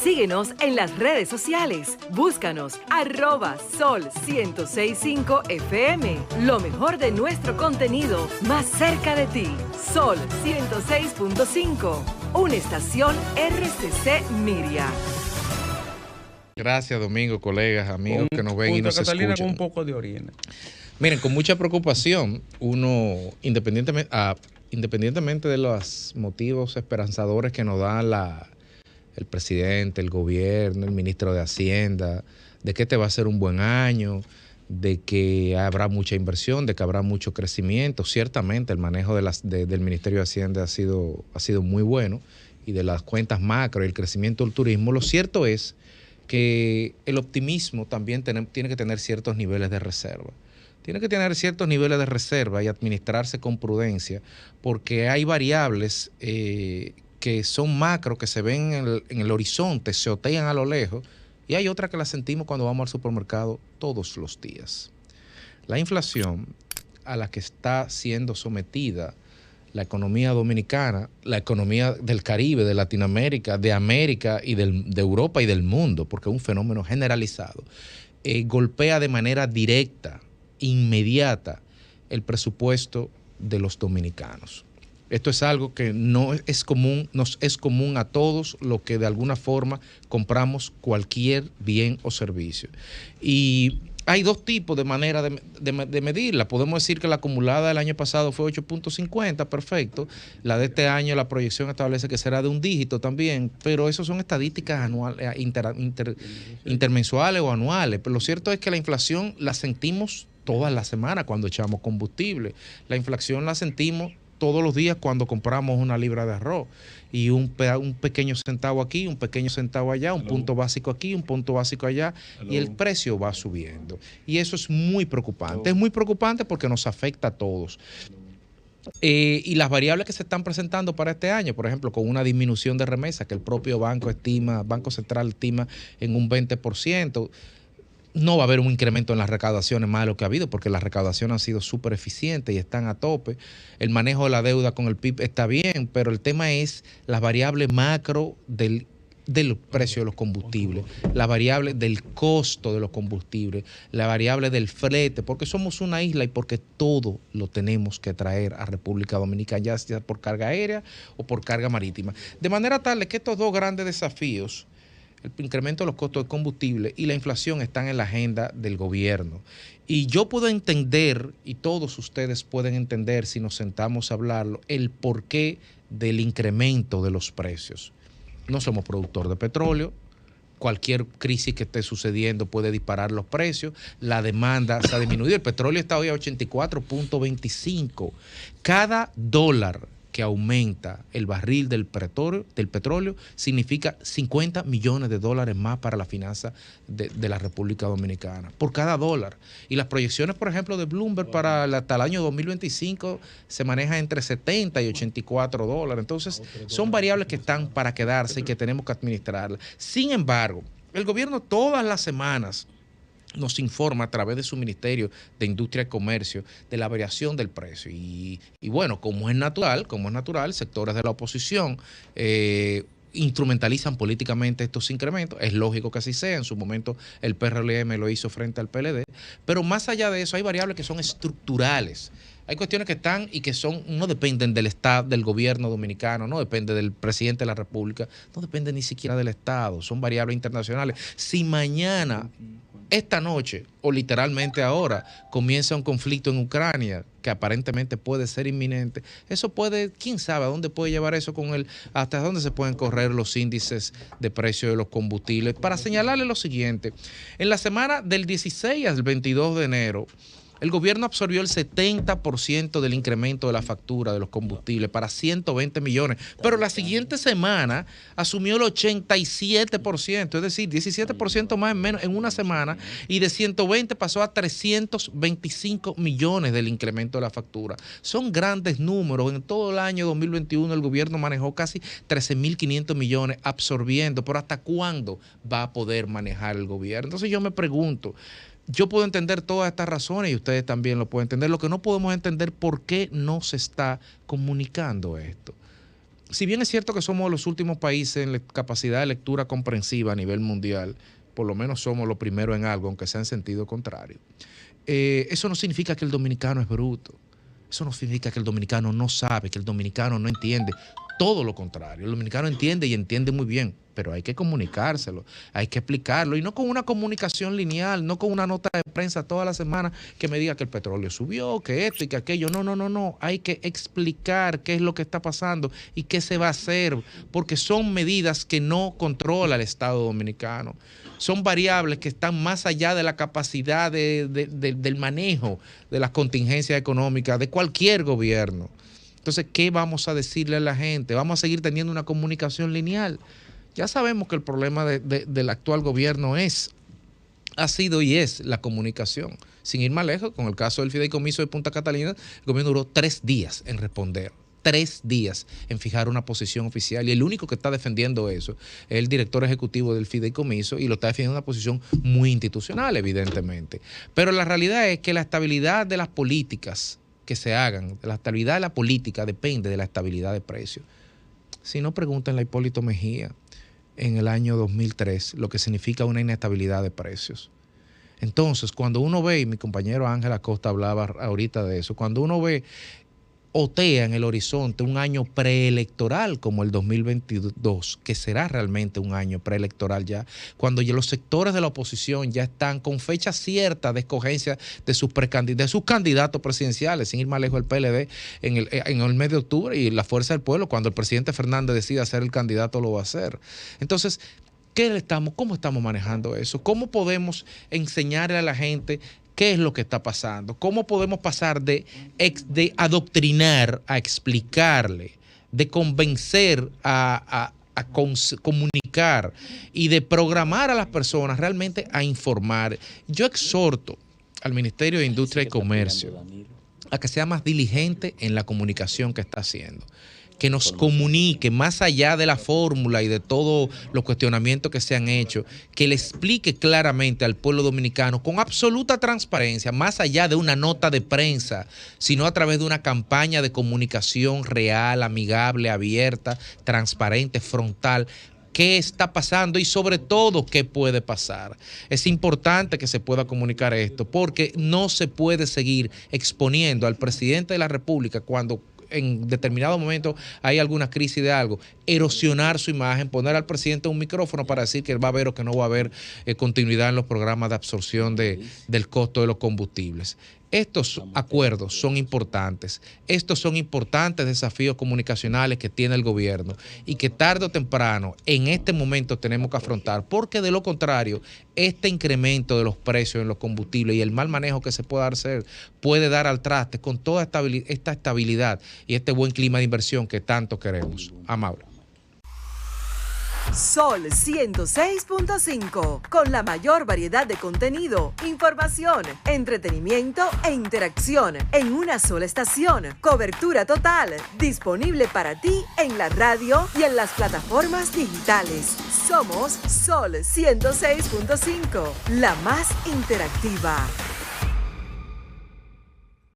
Síguenos en las redes sociales. Búscanos @Sol1065 FM. Lo mejor de nuestro contenido más cerca de ti. Sol 106.5. Una estación RCC Miria. Gracias, Domingo, colegas, amigos que nos ven y nos Catalina escuchan. con un poco de orina. Miren, con mucha preocupación, uno, independientemente de los motivos esperanzadores que nos da el presidente, el gobierno, el ministro de Hacienda, de que este va a ser un buen año, de que habrá mucha inversión, de que habrá mucho crecimiento. Ciertamente el manejo del Ministerio de Hacienda ha sido muy bueno, y de las cuentas macro y el crecimiento del turismo. Lo cierto es que el optimismo también tiene que tener ciertos niveles de reserva. Tiene que tener ciertos niveles de reserva y administrarse con prudencia, porque hay variables que son macro, que se ven en el horizonte, se otean a lo lejos, y hay otras que las sentimos cuando vamos al supermercado todos los días. La inflación a la que está siendo sometida la economía dominicana, la economía del Caribe, de Latinoamérica, de América y de Europa y del mundo, porque es un fenómeno generalizado, golpea de manera directa, inmediata, el presupuesto de los dominicanos. Esto es algo que nos es común a todos los que de alguna forma compramos cualquier bien o servicio. Y hay dos tipos de manera de medirla. Podemos decir que la acumulada del año pasado fue 8.50, perfecto. La de este año, la proyección establece que será de un dígito también, pero eso son estadísticas anuales, intermensuales o anuales. Pero lo cierto es que la inflación la sentimos todas las semanas cuando echamos combustible. La inflación la sentimos todos los días cuando compramos una libra de arroz, y un pequeño centavo aquí, un pequeño centavo allá, un punto básico aquí, un punto básico allá, y el precio va subiendo. Y eso es muy preocupante. Es muy preocupante porque nos afecta a todos. Y las variables que se están presentando para este año, por ejemplo, con una disminución de remesas que el propio Banco Central estima en un 20%, no va a haber un incremento en las recaudaciones más de lo que ha habido, porque las recaudaciones han sido súper eficientes y están a tope. El manejo de la deuda con el PIB está bien, pero el tema es las variables macro del precio de los combustibles, la variable del costo de los combustibles, la variable del flete, porque somos una isla y porque todo lo tenemos que traer a República Dominicana, ya sea por carga aérea o por carga marítima. De manera tal que estos dos grandes desafíos, el incremento de los costos de combustible y la inflación, están en la agenda del gobierno. Y yo puedo entender, y todos ustedes pueden entender si nos sentamos a hablarlo, el porqué del incremento de los precios. No somos productor de petróleo. Cualquier crisis que esté sucediendo puede disparar los precios. La demanda se ha disminuido. El petróleo está hoy a 84.25. Cada dólar que aumenta el barril del petróleo significa 50 millones de dólares más para la finanza de la República Dominicana, por cada dólar. Y las proyecciones, por ejemplo, de Bloomberg hasta el año 2025 se manejan entre 70 y 84 dólares. Entonces, son variables que están para quedarse y que tenemos que administrarlas. Sin embargo, el gobierno todas las semanas nos informa a través de su Ministerio de Industria y Comercio de la variación del precio. Y bueno, como es natural, sectores de la oposición instrumentalizan políticamente estos incrementos. Es lógico que así sea. En su momento el PRLM lo hizo frente al PLD. Pero más allá de eso, hay variables que son estructurales. Hay cuestiones que están y que no dependen del Estado, del gobierno dominicano, no depende del presidente de la República, no depende ni siquiera del Estado, son variables internacionales. Si mañana, esta noche o literalmente ahora, comienza un conflicto en Ucrania que aparentemente puede ser inminente, eso puede, quién sabe a dónde puede llevar eso hasta dónde se pueden correr los índices de precio de los combustibles. Para señalarle lo siguiente, en la semana del 16 al 22 de enero, el gobierno absorbió el 70% del incremento de la factura de los combustibles para 120 millones, pero la siguiente semana asumió el 87%, es decir, 17% más en una semana, y de 120 pasó a 325 millones del incremento de la factura. Son grandes números. En todo el año 2021 el gobierno manejó casi 13.500 millones absorbiendo, pero ¿hasta cuándo va a poder manejar el gobierno? Entonces yo me pregunto, yo puedo entender todas estas razones y ustedes también lo pueden entender. Lo que no podemos entender, ¿por qué no se está comunicando esto? si bien es cierto que somos los últimos países en la capacidad de lectura comprensiva a nivel mundial, por lo menos somos los primeros en algo, aunque sea en sentido contrario. Eso no significa que el dominicano es bruto. Eso no significa que el dominicano no sabe, que el dominicano no entiende. Todo lo contrario. El dominicano entiende y entiende muy bien, pero hay que comunicárselo, hay que explicarlo. Y no con una comunicación lineal, no con una nota de prensa toda la semana que me diga que el petróleo subió, que esto y que aquello. No, no, no, no. Hay que explicar qué es lo que está pasando y qué se va a hacer, porque son medidas que no controla el Estado dominicano. Son variables que están más allá de la capacidad del manejo de las contingencias económicas de cualquier gobierno. Entonces, ¿qué vamos a decirle a la gente? ¿Vamos a seguir teniendo una comunicación lineal? Ya sabemos que el problema del actual gobierno ha sido y es la comunicación. Sin ir más lejos, con el caso del fideicomiso de Punta Catalina, el gobierno duró 3 días en responder. 3 días en fijar una posición oficial, y el único que está defendiendo eso es el director ejecutivo del fideicomiso, y lo está defendiendo una posición muy institucional, evidentemente. Pero la realidad es que la estabilidad de las políticas que se hagan, la estabilidad de la política depende de la estabilidad de precios. Si no, pregúntenle a Hipólito Mejía en el año 2003 lo que significa una inestabilidad de precios. Entonces, cuando uno ve, y mi compañero Ángel Acosta hablaba ahorita de eso, cuando uno ve otea en el horizonte un año preelectoral como el 2022, que será realmente un año preelectoral ya, cuando ya los sectores de la oposición ya están con fecha cierta de escogencia de sus candidatos presidenciales, sin ir más lejos, el PLD en el mes de octubre, y la Fuerza del Pueblo, cuando el presidente Fernández decida ser el candidato, lo va a hacer. Entonces, ¿cómo estamos manejando eso? ¿Cómo podemos enseñarle a la gente qué es lo que está pasando? ¿Cómo podemos pasar de adoctrinar a explicarle, de convencer a comunicar y de programar a las personas realmente a informar? Yo exhorto al Ministerio de Industria y Comercio a que sea más diligente en la comunicación que está haciendo, que nos comunique más allá de la fórmula y de todos los cuestionamientos que se han hecho, que le explique claramente al pueblo dominicano con absoluta transparencia, más allá de una nota de prensa, sino a través de una campaña de comunicación real, amigable, abierta, transparente, frontal, qué está pasando y sobre todo qué puede pasar. Es importante que se pueda comunicar esto, porque no se puede seguir exponiendo al presidente de la República cuando en determinado momento hay alguna crisis de algo, erosionar su imagen, poner al presidente un micrófono para decir que va a haber o que no va a haber continuidad en los programas de absorción del costo de los combustibles. Estos acuerdos son importantes. Estos son importantes desafíos comunicacionales que tiene el gobierno y que tarde o temprano en este momento tenemos que afrontar, porque de lo contrario, este incremento de los precios en los combustibles y el mal manejo que se pueda hacer puede dar al traste con toda esta estabilidad y este buen clima de inversión que tanto queremos. Amable. Sol 106.5, con la mayor variedad de contenido, información, entretenimiento e interacción en una sola estación. Cobertura total, disponible para ti en la radio y en las plataformas digitales. Somos Sol 106.5, la más interactiva.